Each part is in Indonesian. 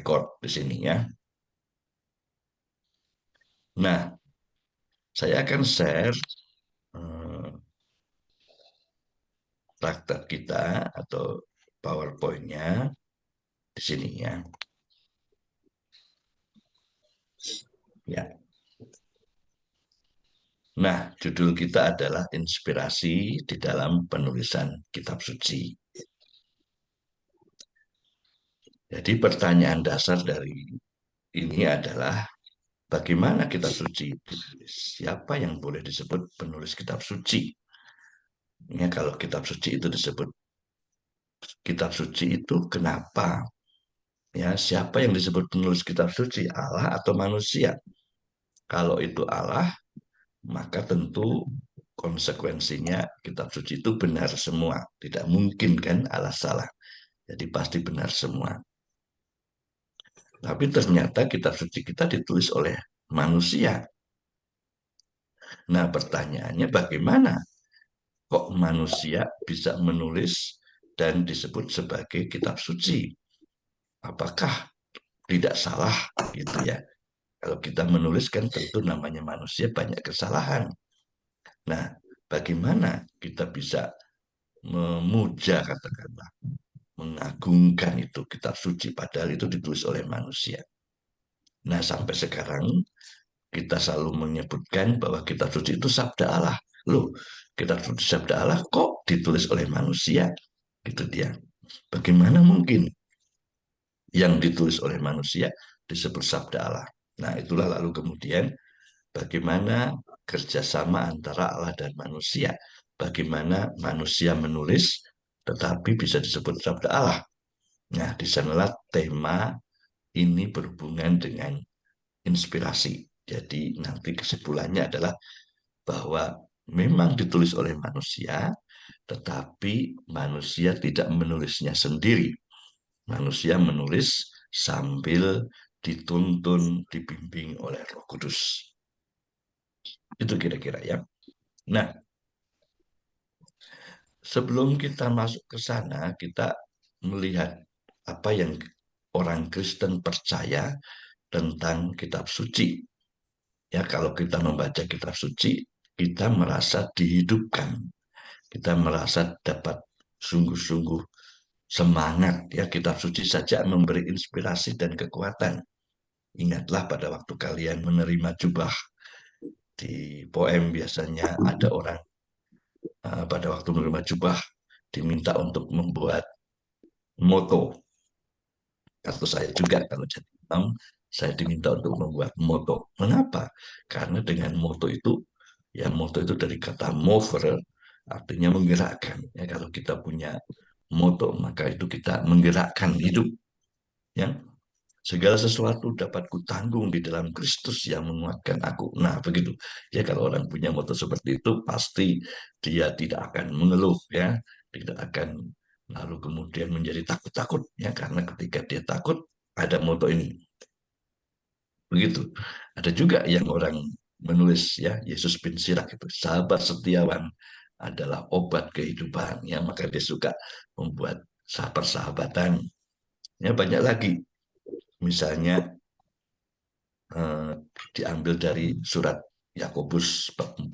record di sini ya. Nah, saya akan share eh, traktat kita atau PowerPoint-nya di sini ya. Ya. Nah, judul kita adalah inspirasi di dalam penulisan kitab suci. Jadi pertanyaan dasar dari ini adalah bagaimana kitab suci ditulis? Siapa yang boleh disebut penulis kitab suci? Ya, kalau kitab suci itu disebut kitab suci itu kenapa? Ya, siapa yang disebut penulis kitab suci? Allah atau manusia? Kalau itu Allah, maka tentu konsekuensinya kitab suci itu benar semua. Tidak mungkin kan Allah salah. Jadi pasti benar semua. Tapi ternyata kitab suci kita ditulis oleh manusia. Nah, pertanyaannya bagaimana kok manusia bisa menulis dan disebut sebagai kitab suci? Apakah tidak salah gitu ya? Kalau kita menulis kan tentu namanya manusia banyak kesalahan. Nah, bagaimana kita bisa memuja katakanlah, mengagungkan itu kitab suci padahal itu ditulis oleh manusia. Nah, sampai sekarang kita selalu menyebutkan bahwa kitab suci itu sabda Allah. Loh, kitab suci sabda Allah kok ditulis oleh manusia? Itu dia. Bagaimana mungkin yang ditulis oleh manusia disebut sabda Allah? Nah, itulah lalu kemudian bagaimana kerjasama antara Allah dan manusia. Bagaimana manusia menulis tetapi bisa disebut sabda Allah. Nah, di sanalah tema ini berhubungan dengan inspirasi. Jadi nanti kesimpulannya adalah bahwa memang ditulis oleh manusia, tetapi manusia tidak menulisnya sendiri. Manusia menulis sambil dituntun, dibimbing oleh Roh Kudus. Itu kira-kira ya. Nah, sebelum kita masuk ke sana, kita melihat apa yang orang Kristen percaya tentang kitab suci. Ya, kalau kita membaca kitab suci, kita merasa dihidupkan. Kita merasa dapat sungguh-sungguh semangat. Ya, kitab suci saja memberi inspirasi dan kekuatan. Ingatlah pada waktu kalian menerima jubah di poem biasanya ada orang pada waktu menerima jubah diminta untuk membuat moto. Atau saya juga kalau jadi imam, saya diminta untuk membuat moto. Mengapa? Karena dengan moto itu, ya moto itu dari kata mover, artinya menggerakkan. Ya, kalau kita punya moto, maka itu kita menggerakkan hidup. Ya, segala sesuatu dapat kutanggung di dalam Kristus yang menguatkan aku. Nah, begitu. Ya, kalau orang punya moto seperti itu, pasti dia tidak akan mengeluh, ya, tidak akan lalu kemudian menjadi takut-takut, ya, karena ketika dia takut, ada moto ini. Begitu. Ada juga yang orang menulis, ya, Yesus bin Sirak itu, sahabat setiawan adalah obat kehidupan, ya, maka dia suka membuat persahabatan. Ya, banyak lagi. Misalnya eh, diambil dari surat Yakobus bab 4.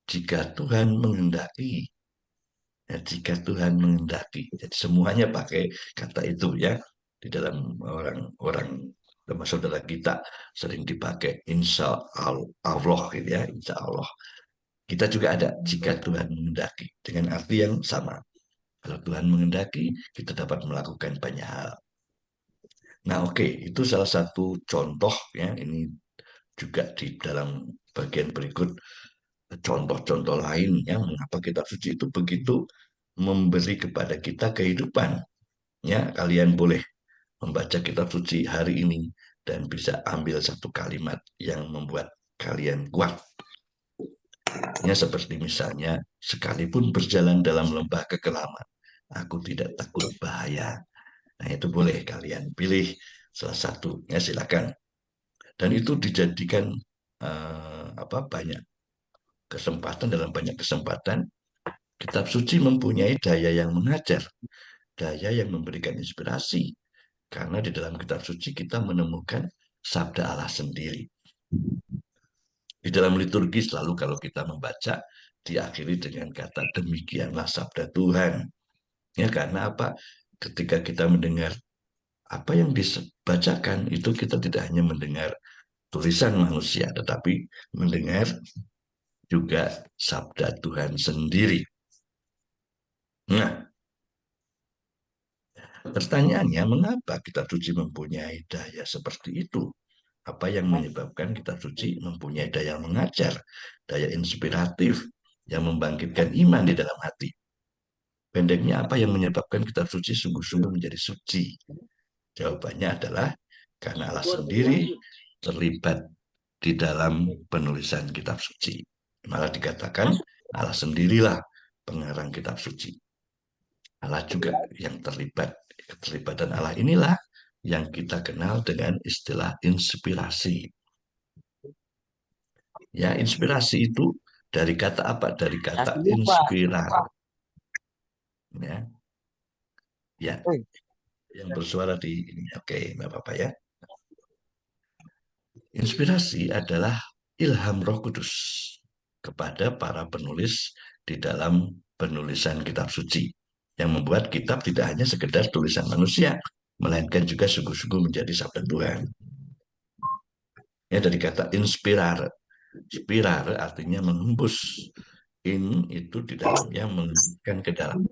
Jika Tuhan menghendaki, ya, jika Tuhan menghendaki. Jadi semuanya pakai kata itu ya. Di dalam orang-orang sama saudara kita sering dipakai insya Allah gitu ya, insya Allah. Kita juga ada jika Tuhan menghendaki dengan arti yang sama. Kalau Tuhan menghendaki, kita dapat melakukan banyak hal. Nah, oke, itu salah satu contoh ya. Ini juga di dalam bagian berikut contoh-contoh lain yang mengapa kitab suci itu begitu memberi kepada kita kehidupan. Ya, kalian boleh membaca kitab suci hari ini dan bisa ambil satu kalimat yang membuat kalian kuat. Ya, seperti misalnya, sekalipun berjalan dalam lembah kekelaman, aku tidak takut bahaya. Nah, itu boleh kalian pilih salah satu. Ya, silakan. Dan itu dijadikan banyak kesempatan dalam banyak kesempatan kitab suci mempunyai daya yang mengajar, daya yang memberikan inspirasi, Karena di dalam kitab suci kita menemukan sabda Allah sendiri. Di dalam liturgi selalu kalau kita membaca diakhiri dengan kata demikianlah sabda Tuhan. Ya, karena apa? Ketika kita mendengar apa yang dibacakan itu kita tidak hanya mendengar tulisan manusia, tetapi mendengar juga sabda Tuhan sendiri. Nah, pertanyaannya, mengapa kitab suci mempunyai daya seperti itu? Apa yang menyebabkan kitab suci mempunyai daya mengajar, daya inspiratif, yang membangkitkan iman di dalam hati? Pendeknya, apa yang menyebabkan kitab suci sungguh-sungguh menjadi suci? Jawabannya adalah karena Allah sendiri terlibat di dalam penulisan kitab suci. Malah dikatakan Allah sendirilah pengarang kitab suci. Allah juga yang terlibat. Keterlibatan Allah inilah yang kita kenal dengan istilah inspirasi. Ya, inspirasi itu dari kata apa? Dari kata inspirar. Ya, ya, yang bersuara di ini. Oke, nggak apa-apa ya. Inspirasi adalah ilham Roh Kudus kepada para penulis di dalam penulisan kitab suci yang membuat kitab tidak hanya sekedar tulisan manusia, melainkan juga sungguh-sungguh menjadi sabda Tuhan. Ya, dari kata inspirar. Inspirar artinya menghembus. In itu di dalamnya menghembuskan ke dalam.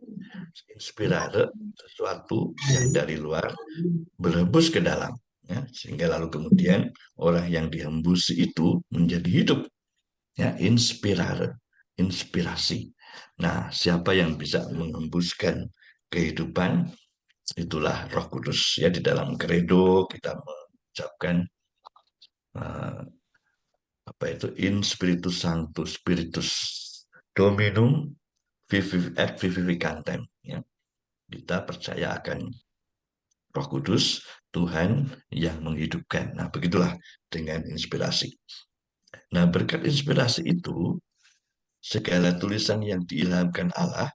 Inspirar sesuatu yang dari luar berhembus ke dalam. Ya, sehingga lalu kemudian orang yang dihembusi itu menjadi hidup. Ya, inspirar, inspirasi. Nah, siapa yang bisa menghembuskan kehidupan? Itulah Roh Kudus. Ya, di dalam kredo kita mengucapkan uh, apa itu in spiritus sanctus spiritus dominum et vivificantem, ya. Kita percaya akan Roh Kudus, Tuhan yang menghidupkan. Nah, begitulah dengan inspirasi. Nah, berkat inspirasi itu, segala tulisan yang diilhamkan Allah,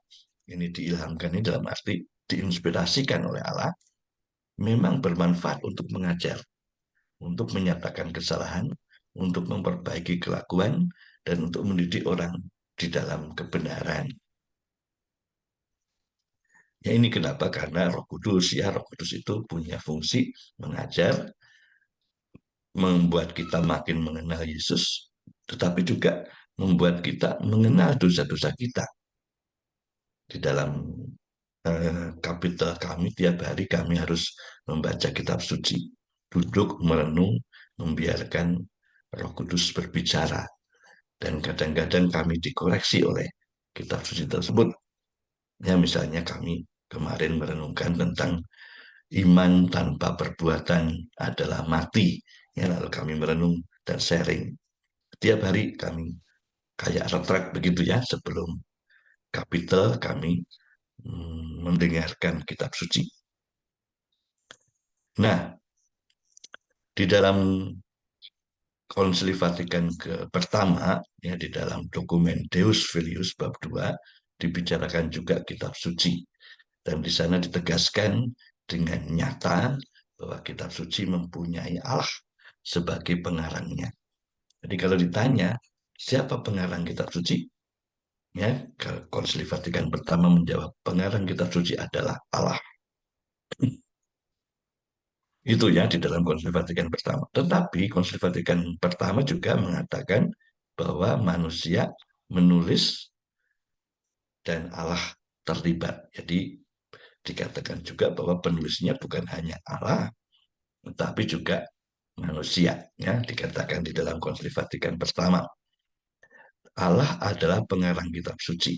ini diilhamkan ini dalam arti diinspirasikan oleh Allah, memang bermanfaat untuk mengajar, untuk menyatakan kesalahan, untuk memperbaiki kelakuan, dan untuk mendidik orang di dalam kebenaran. Ya, ini kenapa? Karena Roh Kudus, ya, Roh Kudus itu punya fungsi mengajar, membuat kita makin mengenal Yesus, tetapi juga membuat kita mengenal dosa-dosa kita. Di dalam kapitel kami tiap hari kami harus membaca kitab suci, duduk merenung, membiarkan Roh Kudus berbicara, dan kadang-kadang kami dikoreksi oleh kitab suci tersebut. Ya, misalnya kami kemarin merenungkan tentang iman tanpa perbuatan adalah mati. Ya, lalu kami merenung dan sharing. Tiap hari kami kayak retret begitu ya, sebelum kapitel kami mendengarkan kitab suci. Nah, di dalam Konsili Vatikan pertama, ya, di dalam dokumen Deus Filius bab 2 dibicarakan juga kitab suci. Dan di sana ditegaskan dengan nyata bahwa kitab suci mempunyai Allah sebagai pengarangnya. Jadi kalau ditanya, siapa pengarang kitab suci? Ya, Konsili Vatikan pertama menjawab, pengarang kitab suci adalah Allah. Itu ya di dalam Konsili Vatikan pertama. Tetapi Konsili Vatikan pertama juga mengatakan bahwa manusia menulis dan Allah terlibat. Jadi dikatakan juga bahwa penulisnya bukan hanya Allah, tetapi juga manusia. Ya, dikatakan di dalam Konsili Vatikan pertama. Allah adalah pengarang kitab suci.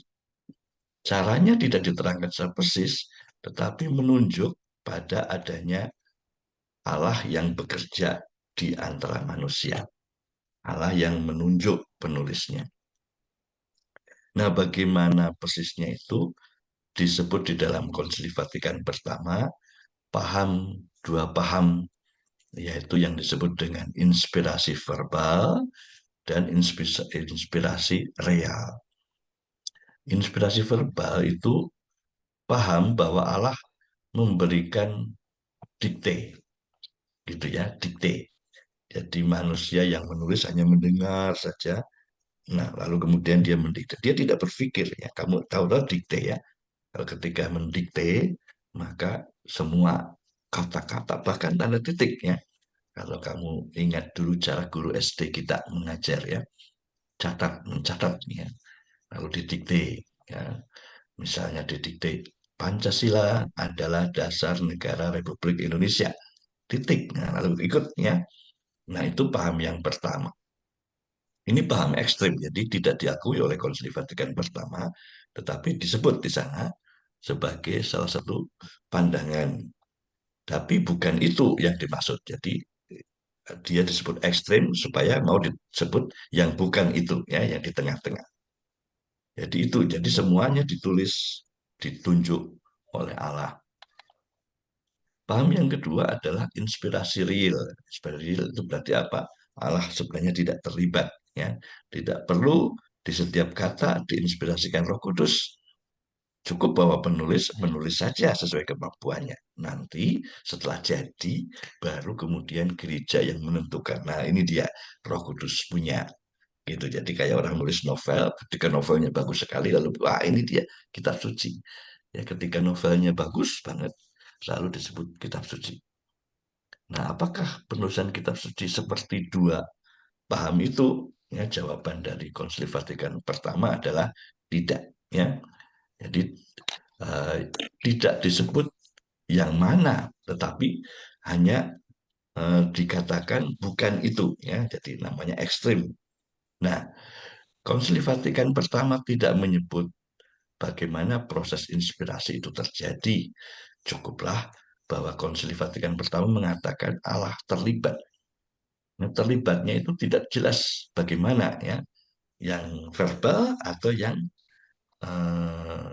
Caranya tidak diterangkan secara persis, tetapi menunjuk pada adanya Allah yang bekerja di antara manusia. Allah yang menunjuk penulisnya. Nah, bagaimana persisnya itu disebut di dalam Konsili Vatikan pertama, dua paham, yaitu yang disebut dengan inspirasi verbal dan inspirasi real. Inspirasi verbal itu paham bahwa Allah memberikan dikte, gitu ya, dikte. Jadi manusia yang menulis hanya mendengar saja. Nah, lalu kemudian dia mendikte. Dia tidak berpikir ya. Kamu tahu-tahu dikte ya. Kalau ketika mendikte, maka semua kata-kata bahkan tanda titik ya. Kalau kamu ingat dulu cara guru SD kita mengajar ya, mencatat ya. Lalu didikte ya. Misalnya didikte Pancasila adalah dasar negara Republik Indonesia. Titik. Nah, lalu ikut ya. Nah, itu paham yang pertama. Ini paham ekstrim, jadi tidak diakui oleh Konsili Vatikan pertama, tetapi disebut di sana sebagai salah satu pandangan. Tapi bukan itu yang dimaksud. Jadi dia disebut ekstrim supaya mau disebut yang bukan itu, ya, yang di tengah-tengah. Jadi itu, jadi semuanya ditulis, ditunjuk oleh Allah. Paham yang kedua adalah inspirasi real. Inspirasi real itu berarti apa? Allah sebenarnya tidak terlibat, ya. Tidak perlu di setiap kata diinspirasikan Roh Kudus. Cukup bahwa penulis menulis saja sesuai kemampuannya. Nanti setelah jadi, baru kemudian gereja yang menentukan. Nah, ini dia Roh Kudus punya. Gitu. Jadi kayak orang nulis novel, ketika novelnya bagus sekali, lalu wah ini dia kitab suci. Ya, ketika novelnya bagus banget, lalu disebut kitab suci. Nah, apakah penulisan kitab suci seperti dua paham itu? Ya, jawaban dari Konsili Vatikan pertama adalah tidak. Ya, jadi eh, tidak disebut yang mana, tetapi hanya dikatakan bukan itu. Ya, jadi namanya ekstrim. Nah, Konsili Vatikan pertama tidak menyebut bagaimana proses inspirasi itu terjadi. Cukuplah bahwa Konsili Vatikan pertama mengatakan Allah terlibat. Nah, terlibatnya itu tidak jelas bagaimana ya, yang verbal atau yang eh,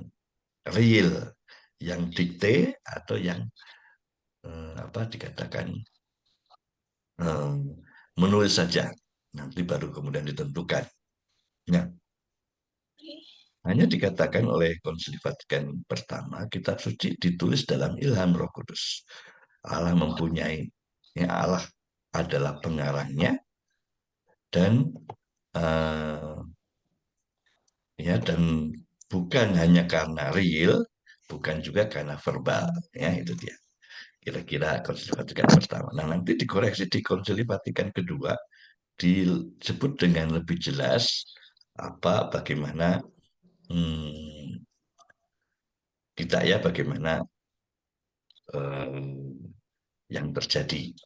real, yang dikte atau yang apa dikatakan eh, menulis saja. Nanti baru kemudian ditentukan. Nah, hanya dikatakan oleh Konsili Vatikan pertama, kitab suci ditulis dalam ilham Roh Kudus. Allah mempunyai, ya Allah adalah pengarangnya dan uh, ya dan bukan hanya karena real, bukan juga karena verbal, ya itu dia. Kira-kira Konsili Vatikan pertama. Nah, nanti dikoreksi di Konsili Vatikan kedua disebut dengan lebih jelas apa bagaimana hmm, kita ya bagaimana eh, yang terjadi.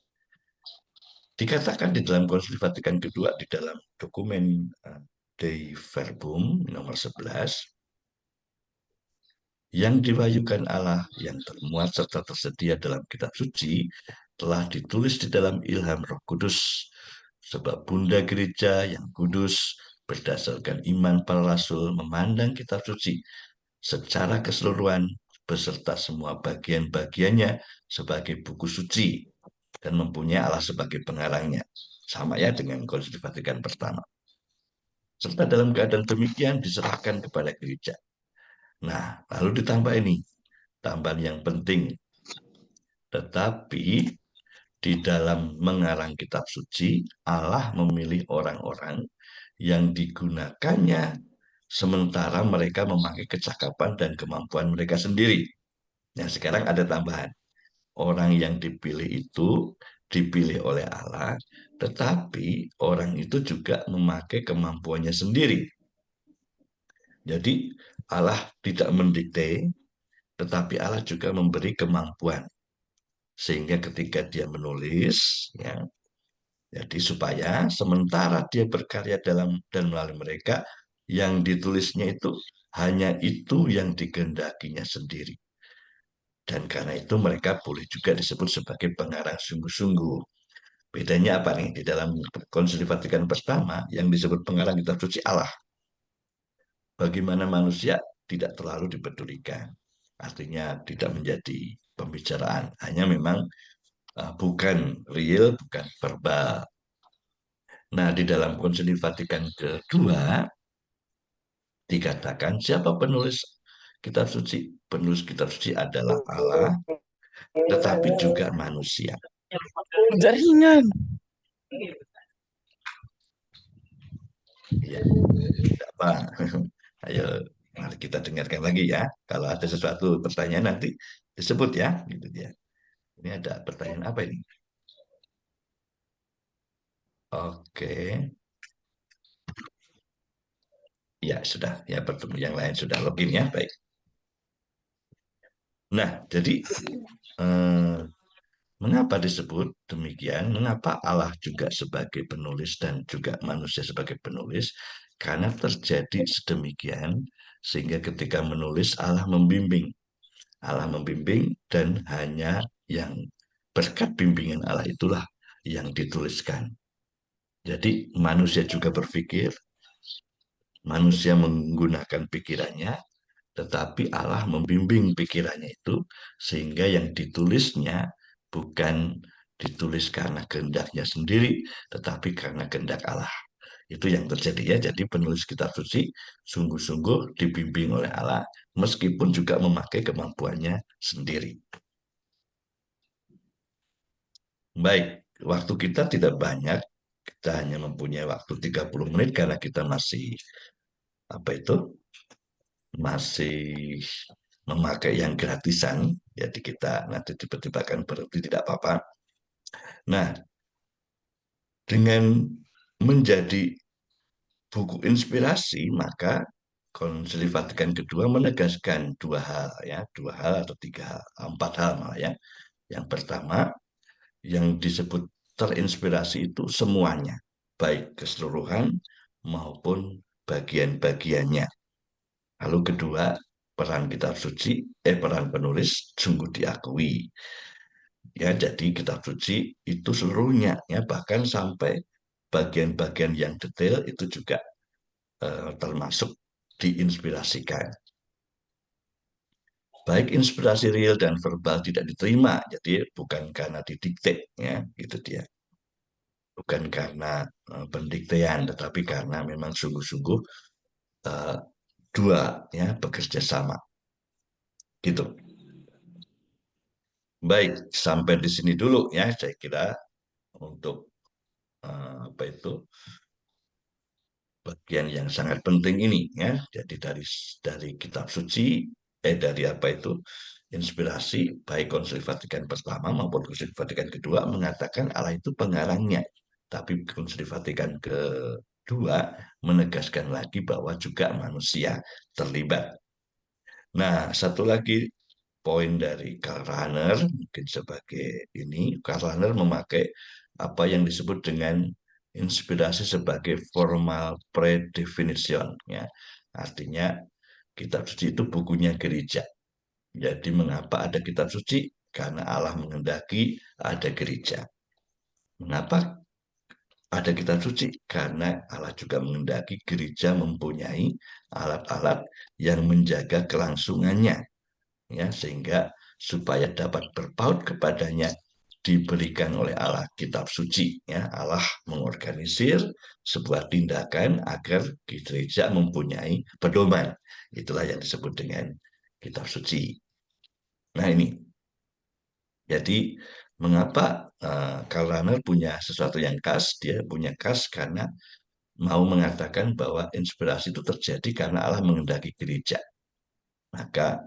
Dikatakan di dalam Konsili Vatikan kedua di dalam dokumen Dei Verbum nomor 11 yang diwahyukan Allah yang termuat serta tersedia dalam kitab suci telah ditulis di dalam ilham Roh Kudus sebab Bunda Gereja yang kudus berdasarkan iman para rasul memandang kitab suci secara keseluruhan beserta semua bagian-bagiannya sebagai buku suci dan mempunyai Allah sebagai pengarangnya. Sama ya dengan Konsili Vatikan pertama. Serta dalam keadaan demikian diserahkan kepada gereja. Nah, lalu ditambah ini, tambahan yang penting. Tetapi di dalam mengarang kitab suci, Allah memilih orang-orang yang digunakannya sementara mereka memakai kecakapan dan kemampuan mereka sendiri. Nah, sekarang ada tambahan. Orang yang dipilih itu dipilih oleh Allah, tetapi orang itu juga memakai kemampuannya sendiri. Jadi Allah tidak mendikte, tetapi Allah juga memberi kemampuan. Sehingga ketika dia menulis, ya, jadi supaya sementara dia berkarya dalam dan melalui mereka, yang ditulisnya itu hanya itu yang digendakinya sendiri. Dan karena itu mereka boleh juga disebut sebagai pengarang sungguh-sungguh. Bedanya apa nih? Di dalam Konsili Vatikan pertama yang disebut pengarang kitab suci Allah. Bagaimana manusia tidak terlalu dipedulikan. Artinya tidak menjadi pembicaraan. Hanya memang bukan real, bukan verbal. Nah, di dalam Konsili Vatikan kedua dikatakan siapa penulis kitab suci? Penulis kitab suci adalah Allah tetapi juga manusia. Jaringan. Ya, tidak apa. Ayo, mari kita dengarkan lagi ya. Kalau ada sesuatu pertanyaan nanti disebut ya, gitu ya. Ini ada pertanyaan apa ini? Oke, ya sudah. Ya bertemu yang lain sudah login ya, baik. Nah, jadi eh, mengapa disebut demikian? Mengapa Allah juga sebagai penulis dan juga manusia sebagai penulis? Karena terjadi sedemikian sehingga ketika menulis Allah membimbing. Allah membimbing dan hanya yang berkat bimbingan Allah itulah yang dituliskan. Jadi manusia juga berpikir, manusia menggunakan pikirannya, tetapi Allah membimbing pikirannya itu sehingga yang ditulisnya bukan ditulis karena kehendaknya sendiri, tetapi karena kehendak Allah. Itu yang terjadi ya. Jadi penulis kitab suci sungguh-sungguh dibimbing oleh Allah, meskipun juga memakai kemampuannya sendiri. Baik, waktu kita tidak banyak, kita hanya mempunyai waktu 30 menit karena kita masih apa itu? Masih memakai yang gratisan, jadi kita nanti tiba-tiba akan berhenti tidak apa-apa. Nah, dengan menjadi buku inspirasi, maka Konsili Vatikan kedua menegaskan dua hal ya, dua hal atau tiga hal, empat hal malah ya. Yang pertama, yang disebut terinspirasi itu semuanya, baik keseluruhan maupun bagian-bagiannya. Lalu kedua, peran penulis sungguh diakui. Ya, jadi kitab suci itu seluruhnya ya, bahkan sampai bagian-bagian yang detail itu juga termasuk diinspirasikan. Baik inspirasi real dan verbal tidak diterima, jadi bukan karena didikte ya, gitu dia. Bukan karena pendiktean, tetapi karena memang sungguh-sungguh uh, dua ya bekerja sama, gitu. Baik, sampai di sini dulu ya, saya kira untuk apa itu bagian yang sangat penting ini ya. Jadi dari kitab suci, dari apa itu inspirasi baik Konsili Vatikan pertama maupun Konsili Vatikan kedua mengatakan Allah itu pengarangnya, tapi Konsili Vatikan kedua menegaskan lagi bahwa juga manusia terlibat. Nah, satu lagi poin dari Karl Rahner, mungkin sebagai ini, Karl Rahner memakai apa yang disebut dengan inspirasi sebagai formal predefinition. Ya. Artinya kitab suci itu bukunya gereja. Jadi mengapa ada kitab suci? Karena Allah menghendaki ada gereja. Mengapa ada kitab suci? Karena Allah juga menghendaki gereja mempunyai alat-alat yang menjaga kelangsungannya ya sehingga supaya dapat berpaut kepadanya diberikan oleh Allah kitab suci ya. Allah mengorganisir sebuah tindakan agar gereja mempunyai pedoman, itulah yang disebut dengan kitab suci. Nah ini jadi mengapa Karl Rahner punya sesuatu yang khas, dia punya khas karena mau mengatakan bahwa inspirasi itu terjadi karena Allah menghendaki gereja, maka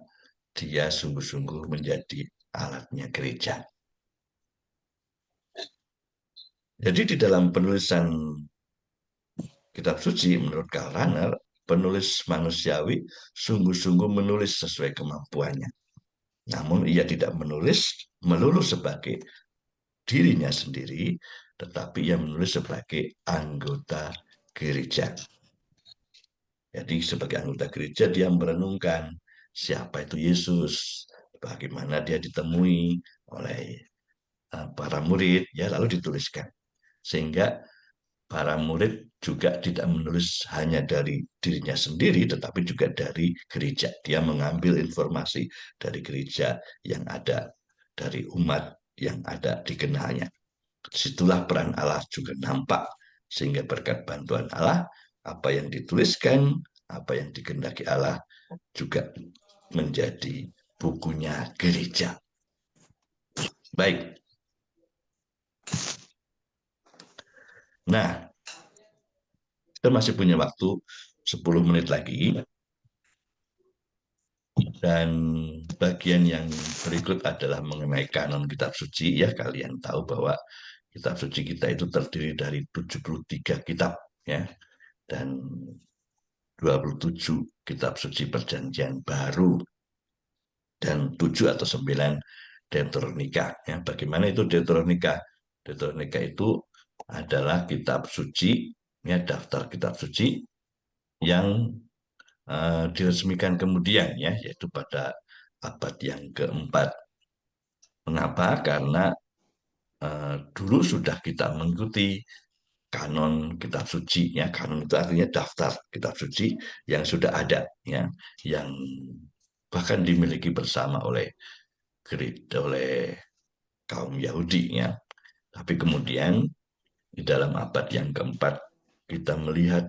dia sungguh-sungguh menjadi alatnya gereja. Jadi di dalam penulisan kitab suci, menurut Karl Rahner, penulis manusiawi sungguh-sungguh menulis sesuai kemampuannya. Namun ia tidak menulis melulu sebagai dirinya sendiri, tetapi ia menulis sebagai anggota gereja. Jadi sebagai anggota gereja dia merenungkan siapa itu Yesus, bagaimana dia ditemui oleh para murid, ya lalu dituliskan. Sehingga para murid juga tidak menulis hanya dari dirinya sendiri, tetapi juga dari gereja. Dia mengambil informasi dari gereja yang ada, dari umat yang ada dikenalnya. Situlah peran Allah juga nampak, sehingga berkat bantuan Allah, apa yang dituliskan, apa yang dikehendaki Allah juga menjadi bukunya gereja. Baik. Nah, kita masih punya waktu 10 menit lagi. Dan bagian yang berikut adalah mengenai kanon kitab suci. Ya, kalian tahu bahwa kitab suci kita itu terdiri dari 73 kitab, ya, dan 27 kitab suci perjanjian baru dan 7 atau 9 Deuteronika. Ya, bagaimana itu Deuteronika? Deuteronika itu adalah kitab suci, ya, daftar kitab suci yang diresmikan kemudian, ya, yaitu pada abad yang keempat. Mengapa? Karena dulu sudah kita mengikuti kanon kitab suci, ya. Kanon itu artinya daftar kitab suci yang sudah ada, ya, yang bahkan dimiliki bersama oleh kaum Yahudi, ya. Tapi kemudian di dalam abad yang keempat kita melihat,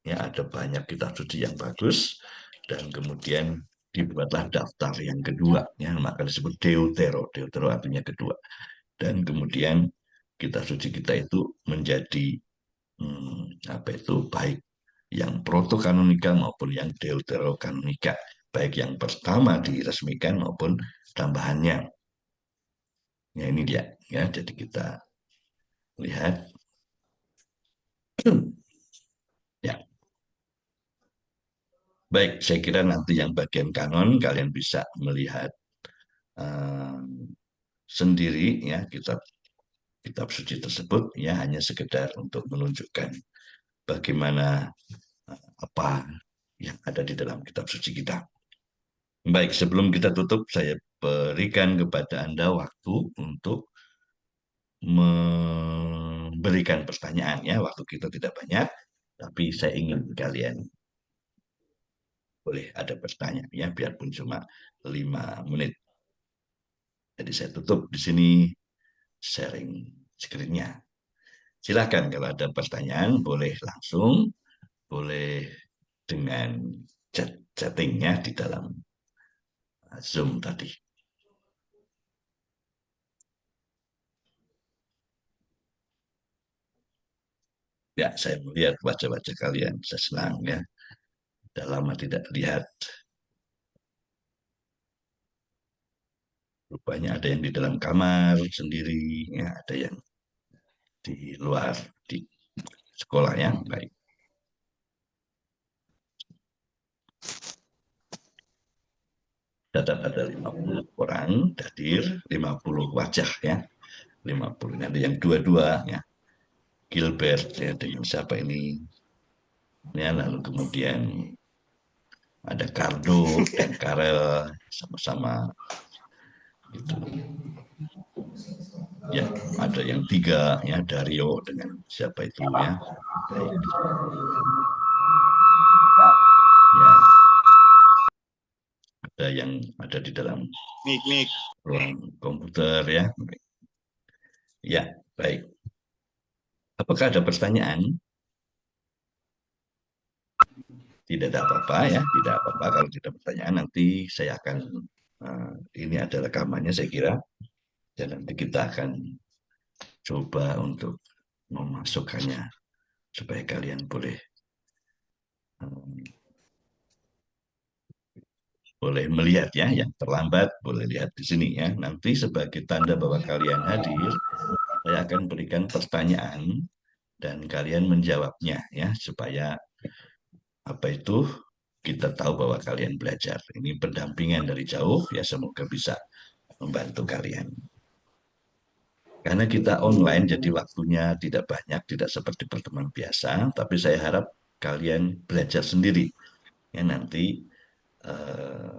ya, ada banyak kitab suci yang bagus, dan kemudian dibuatlah daftar yang kedua, ya, maka disebut Deutero. Deutero artinya kedua. Dan kemudian kitab suci kita itu menjadi apa itu, baik yang protokanonika maupun yang deuterokanonika, baik yang pertama diresmikan maupun tambahannya. Ya, ini dia, ya. Jadi kita lihat, ya. Baik, saya kira nanti yang bagian kanon kalian bisa melihat uh, sendiri, ya, kitab kitab suci tersebut, ya, hanya sekedar untuk menunjukkan bagaimana apa yang ada di dalam kitab suci kita. Baik, sebelum kita tutup, saya berikan kepada Anda waktu untuk memberikan pertanyaan, ya. Waktu kita tidak banyak, tapi saya ingin kalian boleh ada pertanyaan, ya, biarpun cuma 5 menit. Jadi saya tutup di sini sharing screen-nya. Silakan kalau ada pertanyaan, boleh langsung, boleh dengan chattingnya di dalam Zoom tadi. Ya, saya melihat wajah-wajah kalian, saya senang, ya. Sudah lama tidak lihat. Rupanya ada yang di dalam kamar sendiri, ya, ada yang di luar, di sekolah yang baik. Catat ada 50 orang hadir, 50 wajah, ya. 50. Ada yang dua-dua, ya. Gilbert, ya, dengan siapa ini? Ya, lalu kemudian ada Cardo dan Karel sama-sama itu. Ya, ada yang tiga, ya, Dario dengan siapa itu, ya. Baik. Ya, ada yang ada di dalam ruang komputer, ya. Ya, baik. Apakah ada pertanyaan? Tidak ada apa-apa, ya, tidak apa-apa. Kalau tidak pertanyaan, nanti saya akan ini ada rekamannya, saya kira, dan nanti kita akan coba untuk memasukkannya supaya kalian boleh boleh melihat, ya. Yang terlambat boleh lihat di sini, ya. Nanti sebagai tanda bahwa kalian hadir, saya akan berikan pertanyaan dan kalian menjawabnya, ya, supaya apa itu, kita tahu bahwa kalian belajar. Ini pendampingan dari jauh, ya, semoga bisa membantu kalian. Karena kita online, jadi waktunya tidak banyak, tidak seperti pertemuan biasa, tapi saya harap kalian belajar sendiri. Ya, nanti eh,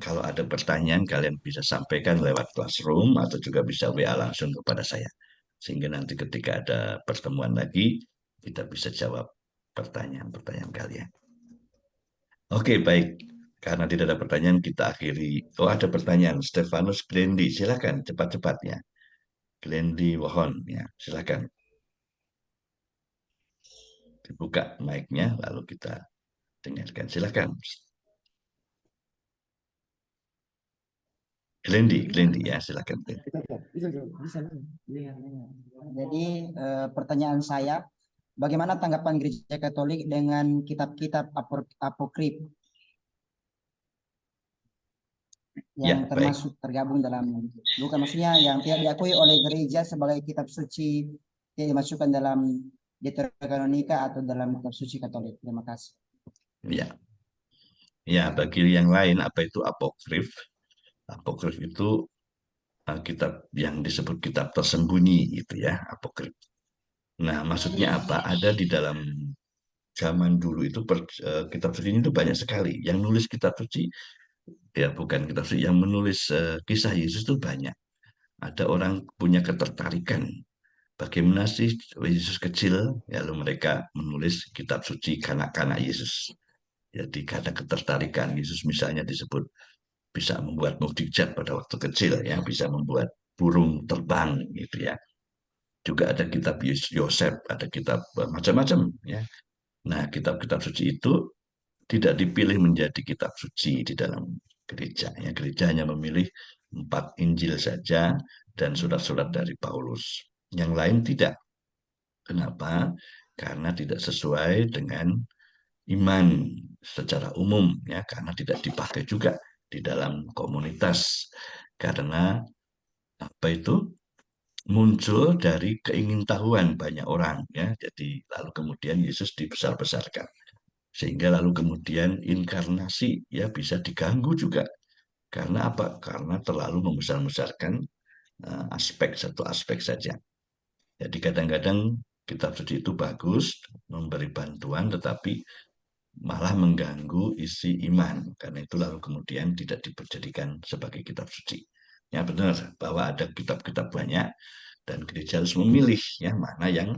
kalau ada pertanyaan, kalian bisa sampaikan lewat Classroom atau juga bisa WA langsung kepada saya. Sehingga nanti ketika ada pertemuan lagi, kita bisa jawab pertanyaan-pertanyaan kalian. Oke, baik. Karena tidak ada pertanyaan, kita akhiri. Oh, ada pertanyaan. Stefanus Glendi, silakan cepat-cepatnya. Glendi Wohon, ya, silakan. Dibuka mic-nya, lalu kita dengarkan. Silakan. Glendi ya, silakan. Jadi pertanyaan saya, bagaimana tanggapan Gereja Katolik dengan kitab-kitab apokrif yang Ya, baik. termasuk tergabung dalam, bukan maksudnya yang tidak diakui oleh gereja sebagai kitab suci, tidak dimasukkan dalam Deuterokanonika atau dalam kitab suci Katolik. Terima kasih. Ya, ya, bagi yang lain apa itu apokrif? Apokrif itu kitab yang disebut kitab tersembunyi itu ya, apokrif. Nah, maksudnya apa? Ada di dalam zaman dulu itu kitab suci itu banyak sekali. Yang nulis kitab suci ya bukan kitab suci, yang menulis kisah Yesus itu banyak. Ada orang punya ketertarikan bagaimana sih Yesus kecil, lalu mereka menulis kitab suci kanak-kanak Yesus. Jadi karena ketertarikan Yesus misalnya disebut bisa membuat mukjizat pada waktu kecil ya, bisa membuat burung terbang gitu ya. Juga ada kitab Yosef, ada kitab macam-macam ya. Nah, kitab-kitab suci itu tidak dipilih menjadi kitab suci di dalam gereja. Ya, gereja hanya memilih 4 Injil saja dan surat-surat dari Paulus. Yang lain tidak. Kenapa? Karena tidak sesuai dengan iman secara umum, ya, karena tidak dipakai juga di dalam komunitas. Karena apa itu? Muncul dari keingintahuan banyak orang, ya. Jadi lalu kemudian Yesus dibesar-besarkan. Sehingga lalu kemudian inkarnasi ya bisa diganggu juga. Karena apa? Karena terlalu membesar-besarkan satu aspek saja. Jadi kadang-kadang kitab suci itu bagus, memberi bantuan, tetapi malah mengganggu isi iman. Karena itu lalu kemudian tidak dijadikan sebagai kitab suci. Ya benar bahwa ada kitab-kitab banyak dan gereja harus memilih ya mana yang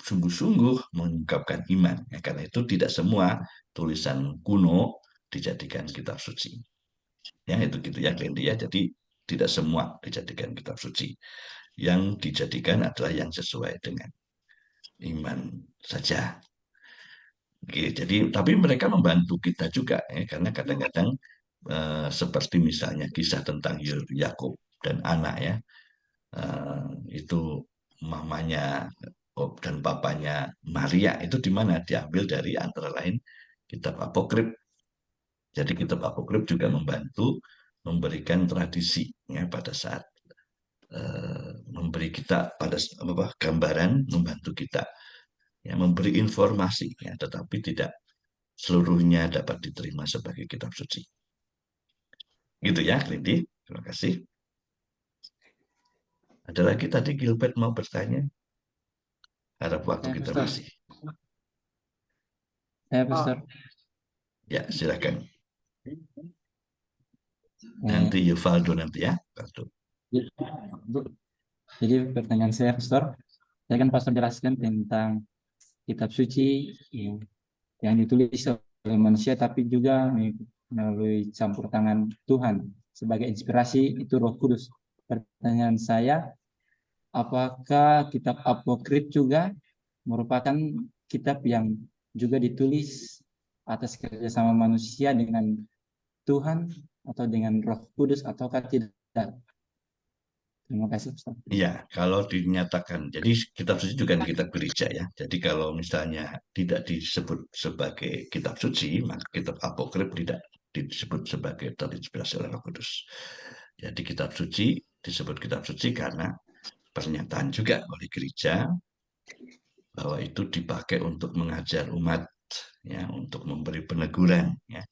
sungguh-sungguh mengungkapkan iman. Ya, karena itu tidak semua tulisan kuno dijadikan kitab suci. Ya itu gitu ya, Glendi ya. Jadi tidak semua dijadikan kitab suci. Yang dijadikan adalah yang sesuai dengan iman saja. Oke, jadi tapi mereka membantu kita juga ya, karena kadang-kadang seperti misalnya kisah tentang Yakub dan anak ya, itu mamanya dan papanya Maria itu di mana diambil dari antara lain kitab apokrif. Jadi kitab apokrif juga membantu memberikan tradisi ya pada saat memberi kita pada apa, gambaran, membantu kita ya memberi informasi ya, tetapi tidak seluruhnya dapat diterima sebagai kitab suci. Gitu ya, Lindi. Terima kasih. Ada lagi tadi Gilbert mau bertanya? Harap waktu kita masih. Saya Pastor. Ya, silakan. Nanti Yuvaldo nanti ya. Jadi pertanyaan saya, Pastor, saya kan Pastor jelaskan tentang kitab suci yang ditulis oleh manusia, tapi juga melalui campur tangan Tuhan sebagai inspirasi itu Roh Kudus. Pertanyaan saya, apakah kitab apokrif juga merupakan kitab yang juga ditulis atas kerjasama manusia dengan Tuhan atau dengan Roh Kudus ataukah tidak? Terima kasih, Ustaz. Iya, kalau dinyatakan, jadi kitab suci juga kitab gereja ya. Jadi kalau misalnya tidak disebut sebagai kitab suci, maka kitab apokrif tidak disebut sebagai terinspirasi oleh Roh Kudus. Jadi kitab suci disebut kitab suci karena pernyataan juga oleh gereja bahwa itu dipakai untuk mengajar umat, ya, untuk memberi peneguran, ya.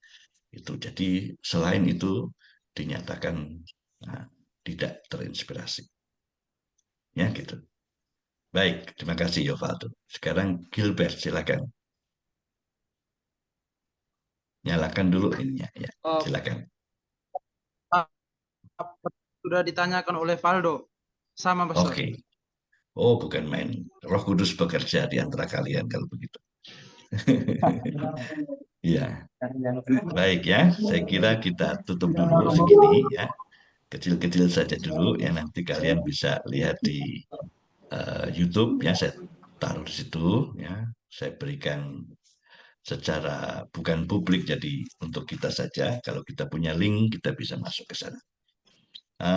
Itu jadi selain itu dinyatakan tidak terinspirasi. Ya gitu. Baik, terima kasih Yovaldo. Sekarang Gilbert, silakan. Nyalakan dulu ininya, ya. Silakan. Sudah ditanyakan oleh Valdo. Sama, Pastor. Oke. Oh, bukan main. Roh Kudus bekerja di antara kalian kalau begitu. Ya. Baik ya, saya kira kita tutup dulu segini ya. Kecil-kecil saja dulu ya, nanti kalian bisa lihat di YouTube ya, saya taruh di situ ya. Saya berikan secara bukan publik, jadi untuk kita saja. Kalau kita punya link, kita bisa masuk ke sana.